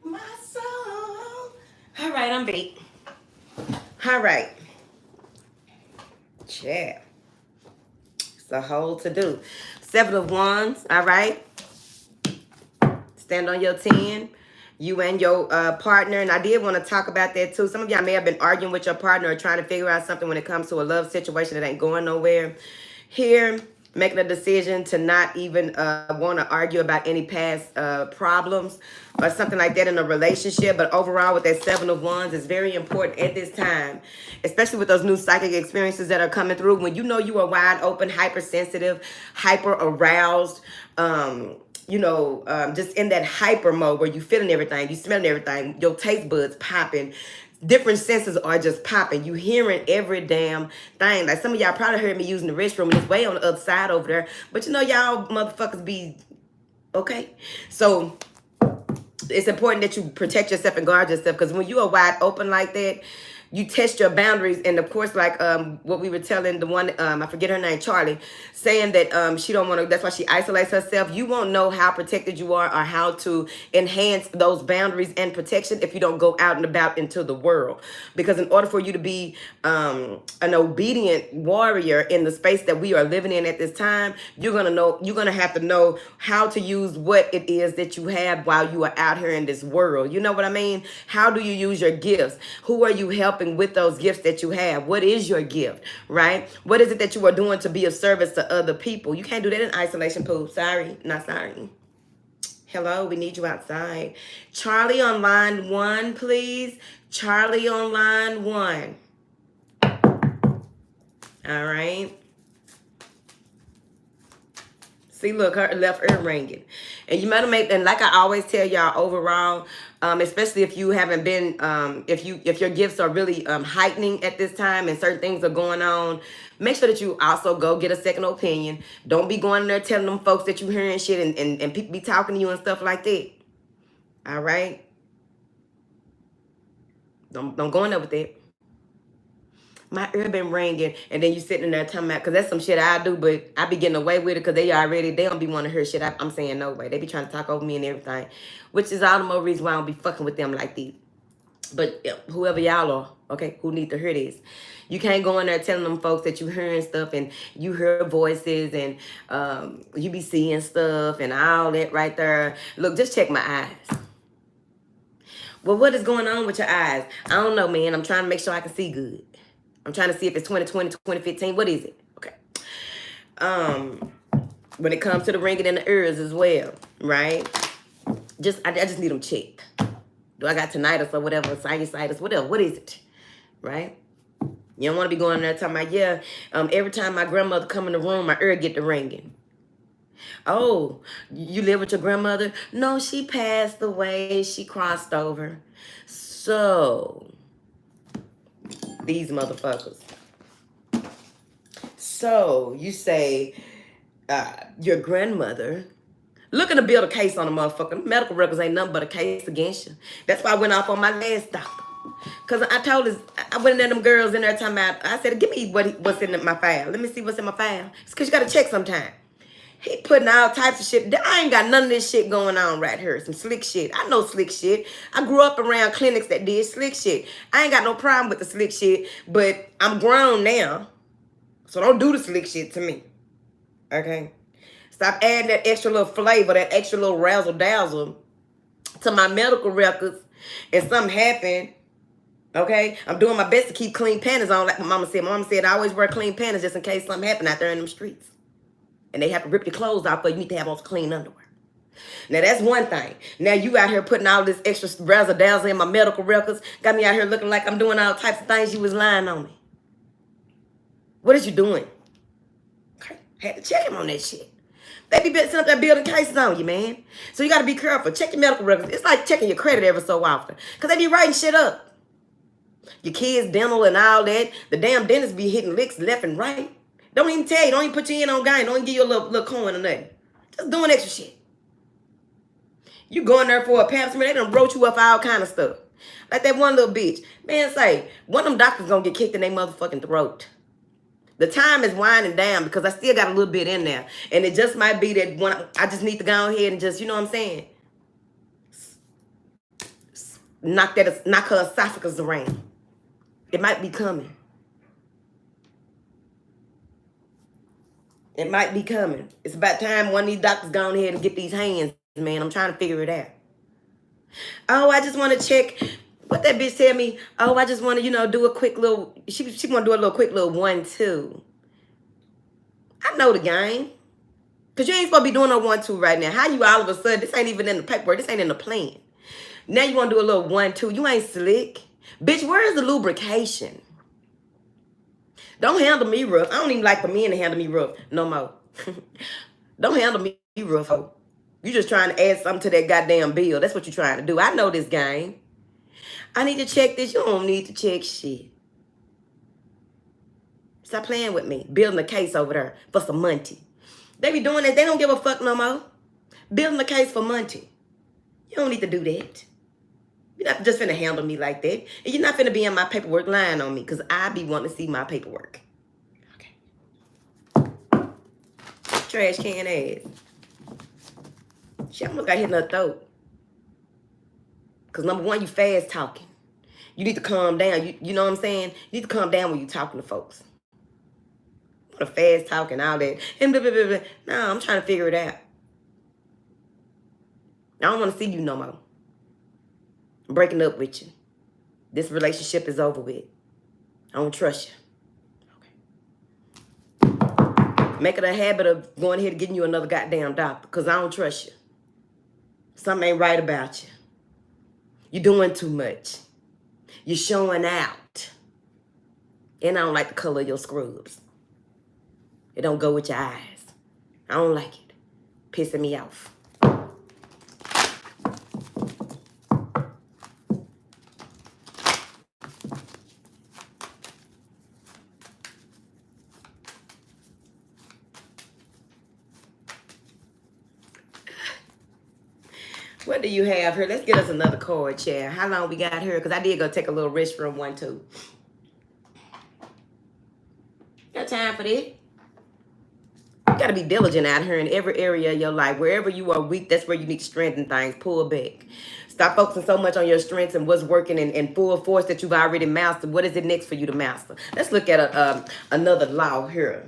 My soul. All right, I'm beat. All right. Yeah. It's a whole to do. Seven of Wands. All right. Stand on your 10. You and your partner. And I did want to talk about that too. Some of y'all may have been arguing with your partner or trying to figure out something when it comes to a love situation that ain't going nowhere. Here, making a decision to not even want to argue about any past problems or something like that in a relationship. But overall, with that Seven of Wands, it's very important at this time, especially with those new psychic experiences that are coming through. When you know you are wide open, hypersensitive, hyper aroused, just in that hyper mode where you feeling everything, you smelling everything, your taste buds popping, different senses are just popping. You hearing every damn thing. Like some of y'all probably heard me using the restroom and it's way on the other side over there. But you know y'all motherfuckers be okay. So it's important that you protect yourself and guard yourself, because when you are wide open like that, you test your boundaries. And of course, like what we were telling the one, I forget her name, Charlie, saying that she don't want to, that's why she isolates herself. You won't know how protected you are or how to enhance those boundaries and protection if you don't go out and about into the world. Because in order for you to be an obedient warrior in the space that we are living in at this time, you're gonna have to know how to use what it is that you have while you are out here in this world. You know what I mean? How do you use your gifts? Who are you helping with those gifts that you have? What is your gift, right? What is it that you are doing to be of service to other people? You can't do that in isolation, poo. Sorry, not sorry. Hello, we need you outside. Charlie on line 1, please. Charlie on line 1. All right. See, look, her left ear ringing. And you might have made, and like I always tell y'all overall, especially if you haven't been, if your gifts are really heightening at this time and certain things are going on, make sure that you also go get a second opinion. Don't be going in there telling them folks that you hearing shit and people be talking to you and stuff like that. All right? Don't go in there with that. My ear been ringing, and then you sitting in there talking about, because that's some shit I do, but I be getting away with it because they don't be wanting to hear shit I'm saying no way. They be trying to talk over me and everything, which is all the more reason why I don't be fucking with them like these. But whoever y'all are, okay, who need to hear this, you can't go in there telling them folks that you hearing stuff and you hear voices and you be seeing stuff and all that right there. Look, just check my eyes. Well, what is going on with your eyes? I don't know, man. I'm trying to make sure I can see good. I'm trying to see if it's 2020, 2015. What is it? Okay. When it comes to the ringing in the ears as well, right? I just need them checked. Do I got tinnitus or whatever, sinusitis, whatever? What is it, right? You don't want to be going there talking about, yeah, every time my grandmother come in the room, my ear get the ringing. Oh, you live with your grandmother? No, she passed away. She crossed over. So, these motherfuckers. So, you say, your grandmother looking to build a case on a motherfucker. Medical records ain't nothing but a case against you. That's why I went off on my last doctor. Because I told us, I went in there, them girls in there talking about, I said, give me what's in my file. Let me see what's in my file. It's because you got to check sometime. He putting all types of shit. I ain't got none of this shit going on right here. Some slick shit. I know slick shit. I grew up around clinics that did slick shit. I ain't got no problem with the slick shit, but I'm grown now. So don't do the slick shit to me. Okay? Stop adding that extra little flavor, that extra little razzle-dazzle to my medical records, and something happened. Okay? I'm doing my best to keep clean panties on, like my mama said. My mama said I always wear clean panties just in case something happened out there in them streets. And they have to rip your clothes off, but you need to have on clean underwear. Now, that's one thing. Now, you out here putting all this extra razzle-dazzle in my medical records. Got me out here looking like I'm doing all types of things. You was lying on me. What is you doing? Okay. Had to check him on that shit. They be sitting up there building cases on you, man. So you got to be careful. Check your medical records. It's like checking your credit every so often. Because they be writing shit up. Your kids' dental and all that. The damn dentist be hitting licks left and right. Don't even tell you. Don't even put you in on game. Don't even give you a little coin or nothing. Just doing extra shit. You going there for a pap smear, they done wrote you up all kind of stuff. Like that one little bitch. Man, say, one of them doctors gonna get kicked in their motherfucking throat. The time is winding down because I still got a little bit in there. And it just might be that one, I just need to go ahead and just, you know what I'm saying? Knock her esophagus around. It might be coming. It might be coming. It's about time one of these doctors go on ahead and get these hands, man. I'm trying to figure it out. Oh, I just want to check. What that bitch tell me? Oh, I just want to, do a quick little, she want to do a little quick little 1-2. I know the game. Because you ain't supposed to be doing no 1-2 right now. How you all of a sudden, this ain't even in the paperwork. This ain't in the plan. Now you want to do a little 1-2. You ain't slick. Bitch, where's the lubrication? Don't handle me rough. I don't even like for men to handle me rough no more. Don't handle me rough, ho. You just trying to add something to that goddamn bill. That's what you're trying to do. I know this game. I need to check this. You don't need to check shit. Stop playing with me. Building a case over there for some money. They be doing that. They don't give a fuck no more. Building a case for money. You don't need to do that. You're not just finna handle me like that. And you're not finna be in my paperwork lying on me because I be wanting to see my paperwork. Okay. Trash can ass. She almost got hit in her throat. Because number one, you fast talking. You need to calm down. You know what I'm saying? You need to calm down when you talking to folks. The fast talking, all that. And blah, blah, blah, blah. No, I'm trying to figure it out. I don't want to see you no more. I'm breaking up with you. This relationship is over with. I don't trust you. Okay. Make it a habit of going ahead and getting you another goddamn doctor because I don't trust you. Something ain't right about you. You're doing too much. You're showing out. And I don't like the color of your scrubs. It don't go with your eyes. I don't like it. Pissing me off. What do you have here? Let's get us another card, chair. How long we got here? Because I did go take a little restroom 1-2. Got time for that? You got to be diligent out here in every area of your life. Wherever you are weak, that's where you need to strengthen things. Pull back. Stop focusing so much on your strengths and what's working in full force that you've already mastered. What is it next for you to master? Let's look at another law here.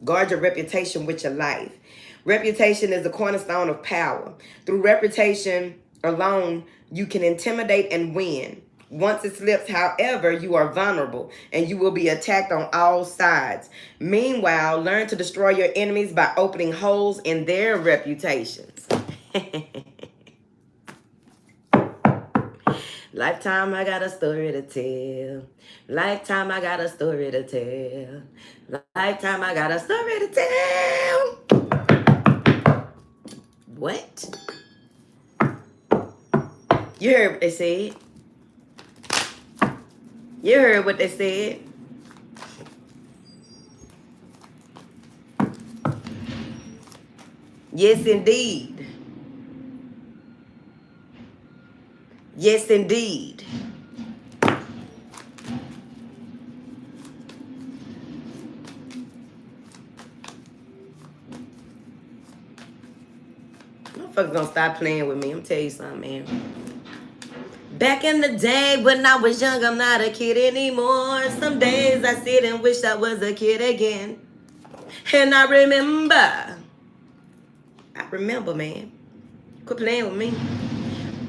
Guard your reputation with your life. Reputation is the cornerstone of power. Through reputation alone, you can intimidate and win. Once it slips, however, you are vulnerable and you will be attacked on all sides. Meanwhile, learn to destroy your enemies by opening holes in their reputations. Lifetime, I got a story to tell. Lifetime, I got a story to tell. Lifetime, I got a story to tell. What? You heard what they said. You heard what they said. Yes, indeed. Yes, indeed. Motherfuckers gonna stop playing with me. I'm tell you something, man. Back in the day when I was young, I'm not a kid anymore. Some days I sit and wish I was a kid again. And I remember, man. Quit playing with me.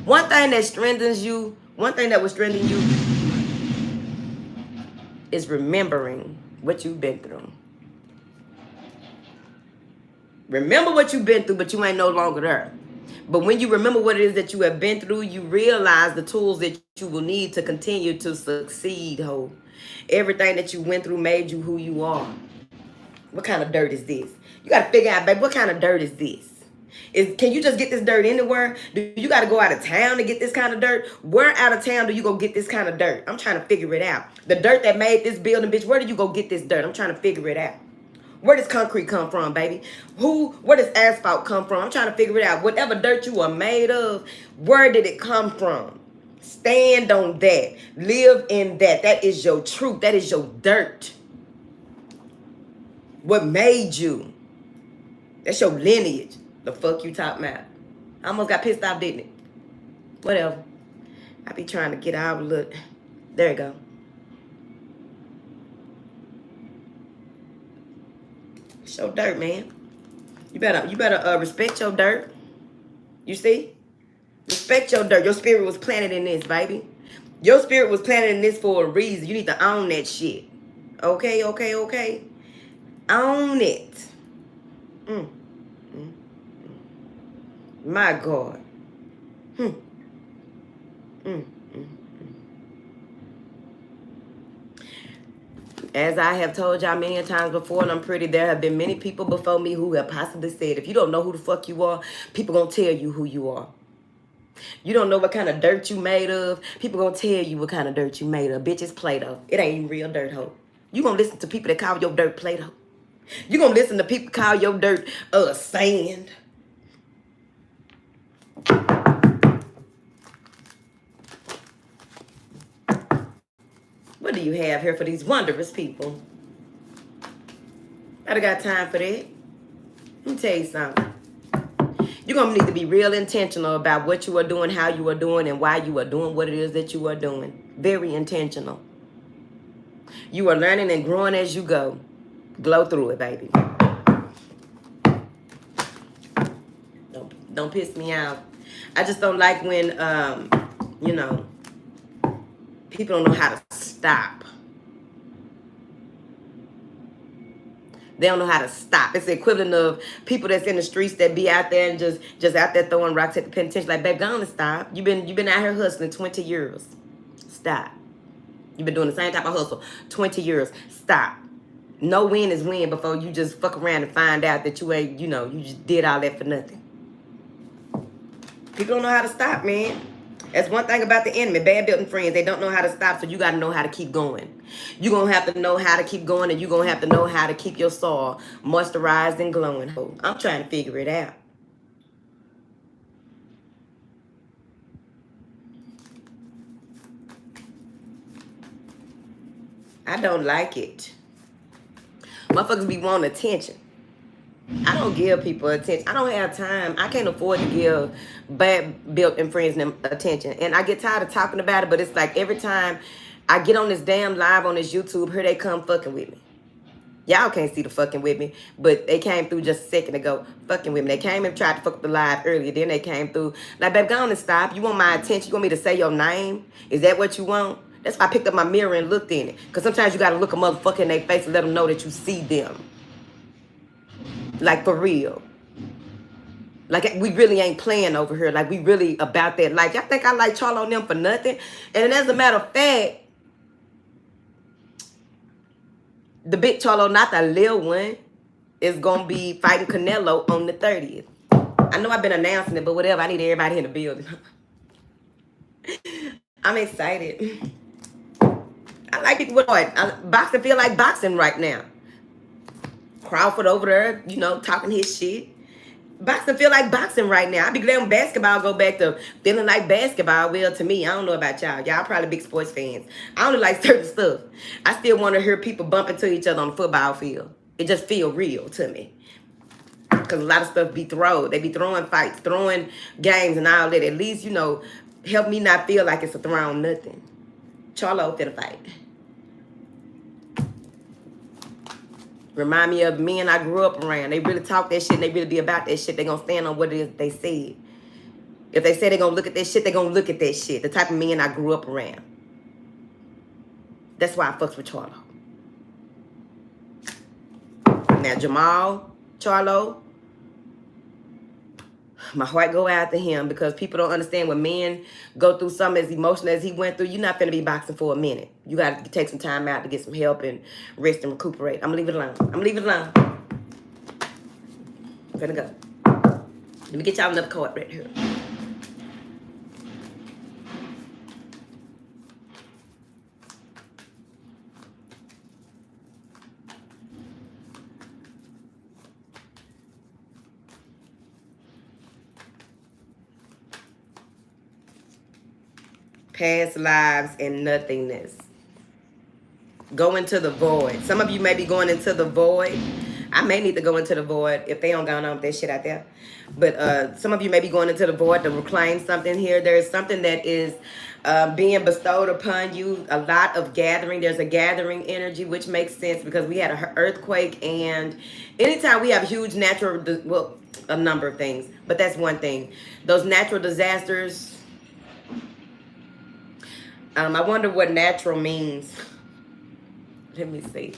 One thing that strengthens you, one thing that will strengthen you is remembering what you've been through. Remember what you've been through, but you ain't no longer there. But when you remember what it is that you have been through, you realize the tools that you will need to continue to succeed, ho. Everything that you went through made you who you are. What kind of dirt is this? You got to figure out, babe, what kind of dirt is this? Can you just get this dirt anywhere? Do you got to go out of town to get this kind of dirt? Where out of town do you go get this kind of dirt? I'm trying to figure it out. The dirt that made this building, bitch, where do you go get this dirt? I'm trying to figure it out. Where does concrete come from, baby? Where does asphalt come from? I'm trying to figure it out. Whatever dirt you are made of, where did it come from? Stand on that. Live in that. That is your truth. That is your dirt. What made you? That's your lineage. The fuck you talking about? I almost got pissed off, didn't it? Whatever. I be trying to get out. Look. There you go. It's your dirt, man. You better respect your dirt. You see? Respect your dirt. Your spirit was planted in this, baby. Your spirit was planted in this for a reason. You need to own that shit. Okay, okay, okay. Own it. My God. As I have told y'all many times before, and I'm pretty, there have been many people before me who have possibly said, if you don't know who the fuck you are, people gonna tell you who you are. You don't know what kind of dirt you made of, people gonna tell you what kind of dirt you made of. Bitch, it's Play-Doh. It ain't even real dirt, ho. You gonna listen to people that call your dirt Play-Doh. You gonna listen to people call your dirt sand. What do you have here for these wondrous people? I got time for that. Let me tell you something. You're going to need to be real intentional about what you are doing, how you are doing, and why you are doing what it is that you are doing. Very intentional. You are learning and growing as you go. Glow through it, baby. Don't piss me off. I just don't like when, people don't know how to stop. They don't know how to stop. It's the equivalent of people that's in the streets that be out there and just out there throwing rocks at the penitentiary. Like, babe, go on and stop. You've been out here hustling 20 years. Stop. You've been doing the same type of hustle 20 years. Stop. No win is win before you just fuck around and find out that you ain't, you just did all that for nothing. People don't know how to stop, man. That's one thing about the enemy. Bad building friends. They don't know how to stop, so you got to know how to keep going. You're going to have to know how to keep going, and you're going to have to know how to keep your soil moisturized and glowing. I'm trying to figure it out. I don't like it. Motherfuckers be wanting attention. I don't give people attention. I don't have time. I can't afford to give bad built-in friends them attention. And I get tired of talking about it, but it's like every time I get on this damn live on this YouTube, here they come fucking with me. Y'all can't see the fucking with me, but they came through just a second ago fucking with me. They came and tried to fuck up the live earlier. Then they came through. Like, babe, go on and stop. You want my attention? You want me to say your name? Is that what you want? That's why I picked up my mirror and looked in it. Because sometimes you got to look a motherfucker in their face and let them know that you see them. Like, for real. Like, we really ain't playing over here. Like, we really about that. Like, y'all think I like Charlo and them for nothing? And as a matter of fact, the big Charlo, not the little one, is going to be fighting Canelo on the 30th. I know I've been announcing it, but whatever. I need everybody in the building. I'm excited. I like people with boxing feel like boxing right now. Crawford over there, you know, talking his shit. Boxing feel like boxing right now. I'd be glad when basketball go back to feeling like basketball. Well, to me, I don't know about y'all. Y'all probably big sports fans. I only like certain stuff. I still want to hear people bump into each other on the football field. It just feel real to me. Because a lot of stuff be thrown. They be throwing fights, throwing games and all that. At least, you know, help me not feel like it's a thrown nothing. Charlo finna fight. Remind me of men I grew up around. They really talk that shit and they really be about that shit. They gonna stand on what it is they said. If they say they gonna look at that shit, they gonna look at that shit. The type of men I grew up around. That's why I fucks with Charlo. Now Jamal, Charlo, my heart go out to him because people don't understand when men go through something as emotional as he went through. You're not finna be boxing for a minute. You got to take some time out to get some help and rest and recuperate. I'm gonna leave it alone. I'm gonna leave it alone. I'm finna go. Let me get y'all another card right here. Past lives and nothingness. Go into the void. Some of you may be going into the void. I may need to go into the void if they don't go on with that shit out there. But some of you may be going into the void to reclaim something here. There is something that is being bestowed upon you. A lot of gathering. There's a gathering energy, which makes sense because we had an earthquake. And anytime we have huge natural, well, a number of things. But that's one thing. Those natural disasters. I wonder what natural means. Let me see.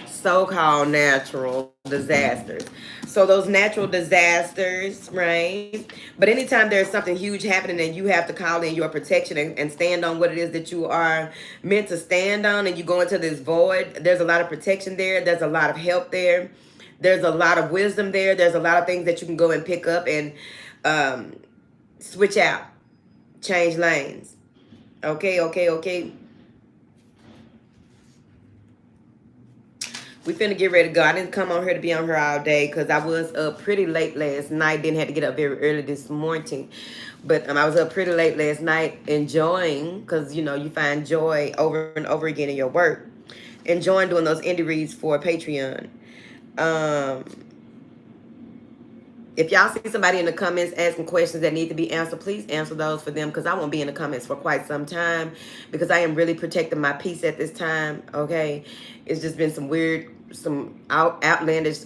So-called natural disasters. So those natural disasters, right? But anytime there's something huge happening and you have to call in your protection and stand on what it is that you are meant to stand on, and you go into this void, there's a lot of protection there. There's a lot of help there. There's a lot of wisdom there. There's a lot of things that you can go and pick up and switch out. Change lanes. Okay. We finna get ready to go. I didn't come on here to be on here all day because I was up pretty late last night. Didn't have to get up very early this morning. But I was up pretty late last night enjoying, because, you know, you find joy over and over again in your work. Enjoying doing those indie reads for Patreon. If y'all see somebody in the comments asking questions that need to be answered, please answer those for them, because I won't be in the comments for quite some time because I am really protecting my peace at this time, okay? It's just been some weird, some outlandish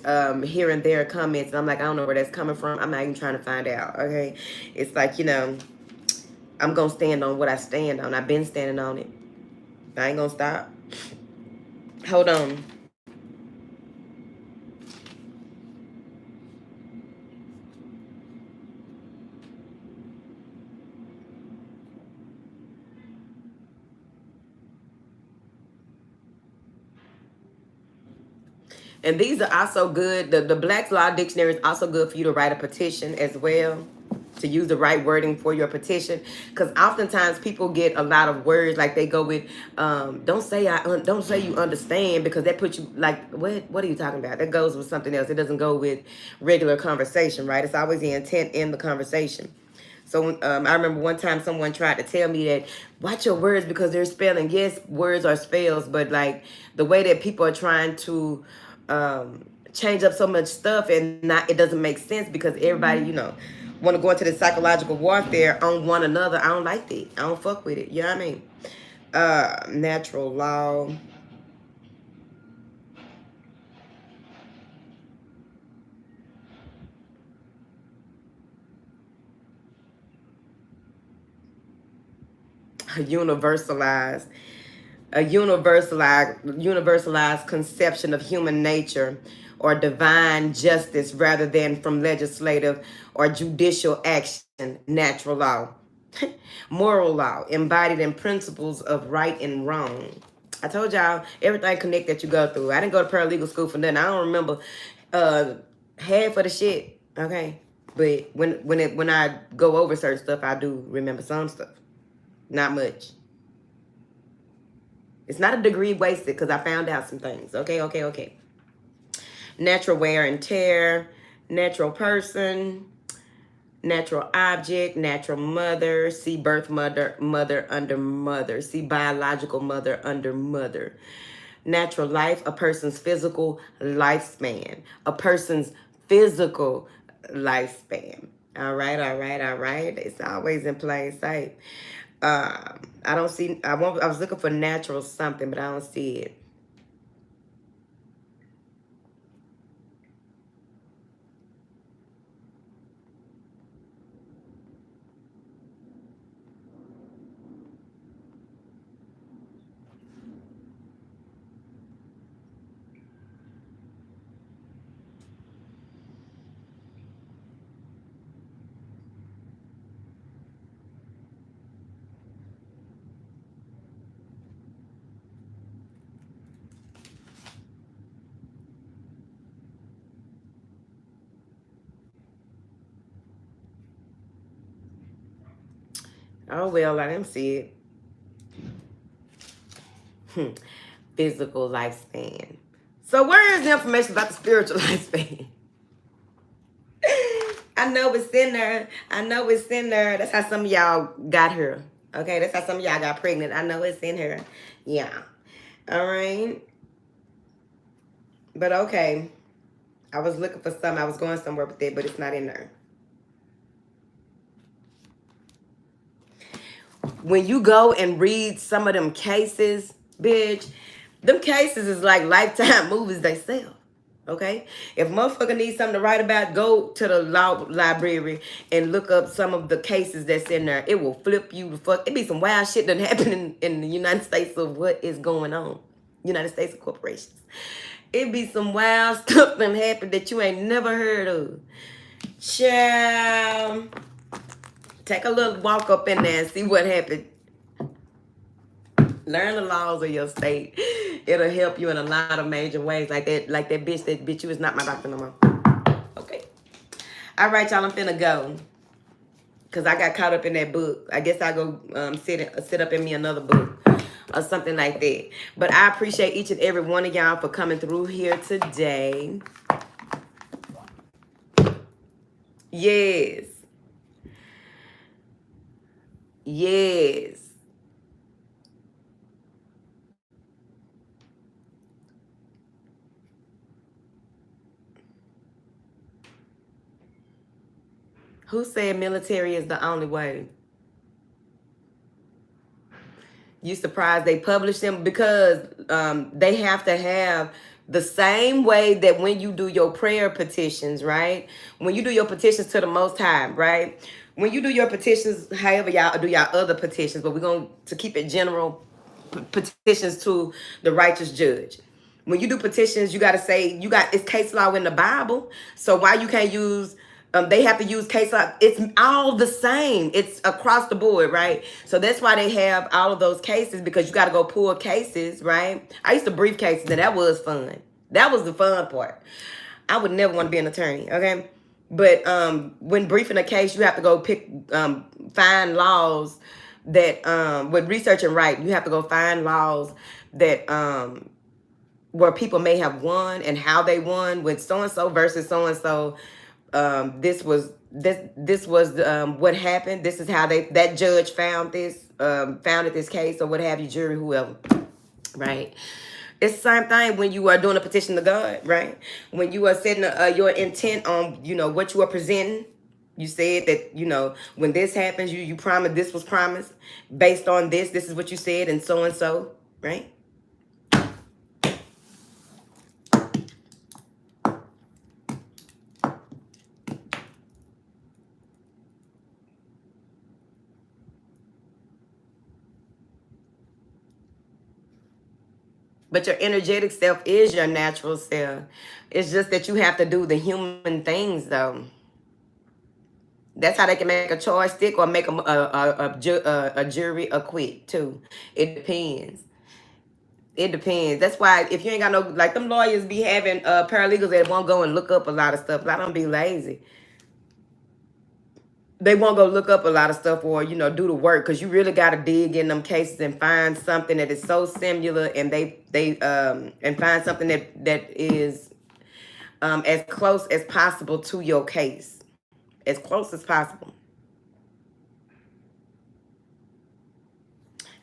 here and there comments, and I'm like, I don't know where that's coming from. I'm not even trying to find out, okay? It's like, you know, I'm going to stand on what I stand on. I've been standing on it. I ain't going to stop. Hold on. And these are also good. The Black's Law Dictionary is also good for you to write a petition as well, to use the right wording for your petition. Because oftentimes people get a lot of words, like they go with, don't say you understand, because that puts you like, what are you talking about? That goes with something else. It doesn't go with regular conversation, right? It's always the intent in the conversation. So I remember one time someone tried to tell me that, watch your words because they're spelling. Yes, words are spells, but like the way that people are trying to change up so much stuff, and it doesn't make sense because everybody, you know, want to go into this psychological warfare on one another. I don't like that. I don't fuck with it. You know what I mean? Natural law. a universalized, a universalized conception of human nature or divine justice rather than from legislative or judicial action, natural law, moral law, embodied in principles of right and wrong. I told y'all everything connect that you go through. I didn't go to paralegal school for nothing. I don't remember half of the shit. Okay, but when I go over certain stuff, I do remember some stuff. Not much. It's not a degree wasted because I found out some things. Okay. Natural wear and tear, natural person, natural object, natural mother, see birth mother, mother under mother, see biological mother under mother. Natural life, a person's physical lifespan, a person's physical lifespan. All right. It's always in plain sight. I don't see, I was looking for natural something, but I don't see it. Oh, well, I didn't see it. Physical lifespan. So where is the information about the spiritual lifespan? I know it's in there. That's how some of y'all got here. Okay, that's how some of y'all got pregnant. I know it's in here. Yeah. All right. But okay. I was looking for something. I was going somewhere with it, but it's not in there. When you go and read some of them cases, bitch, them cases is like Lifetime movies they sell. Okay? If motherfucker needs something to write about, go to the law library and look up some of the cases that's in there. It will flip you the fuck. It be some wild shit that happen in the United States of what is going on. United States of corporations. It be some wild stuff that happen that you ain't never heard of. Child. Take a little walk up in there and see what happened. Learn the laws of your state. It'll help you in a lot of major ways. Like that bitch, you is not my doctor no more. Okay. All right, y'all, I'm finna go. Because I got caught up in that book. I guess I'll go sit up in me another book or something like that. But I appreciate each and every one of y'all for coming through here today. Yes. Yes. Who said military is the only way? You surprised they publish them? Because they have to have the same way that when you do your prayer petitions, right? When you do your petitions to the Most High, right? When you do your petitions, however y'all do y'all other petitions, but we're going to keep it general, petitions to the righteous judge. When you do petitions, you got to say, it's case law in the Bible. So why you can't use, they have to use case law. It's all the same. It's across the board, right? So that's why they have all of those cases, because you got to go pull cases, right? I used to brief cases, and that was fun. That was the fun part. I would never want to be an attorney, okay? But when briefing a case, you have to go find laws that, with research and write, you have to go find laws that, where people may have won and how they won with so-and-so versus so-and-so. This was what happened. This is how that judge founded this case, or what have you, jury, whoever, right? It's the same thing when you are doing a petition to God, right? When you are setting your intent on, what you are presenting. You said that, when this happens, you promised, this was promised based on this is what you said, and so, right? But your energetic self is your natural self. It's just that you have to do the human things, though. That's how they can make a charge stick or make a jury acquit, too. It depends. It depends. That's why if you ain't got no, like them lawyers be having paralegals that won't go and look up a lot of stuff. A lot of them be lazy. They won't go look up a lot of stuff or, you know, do the work, because you really got to dig in them cases and find something that is so similar, and and find something that is as close as possible to your case. As close as possible.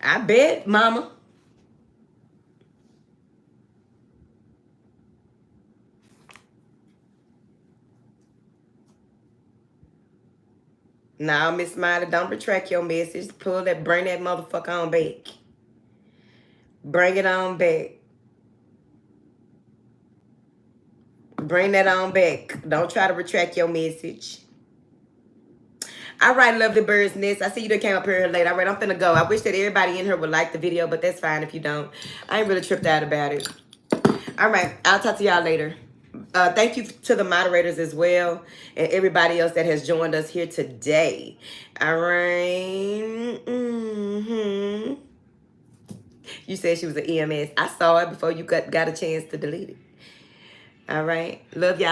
I bet, mama. Now, Miss Smiley, don't retract your message. Bring that motherfucker on back. Bring it on back. Bring that on back. Don't try to retract your message. All right, lovely bird's nest. I see you done came up here late. All right, I'm finna go. I wish that everybody in here would like the video, but that's fine if you don't. I ain't really tripped out about it. All right, I'll talk to y'all later. Thank you to the moderators as well, and everybody else that has joined us here today. All right. You said she was an EMS. I saw it before you got a chance to delete it. All right. Love y'all.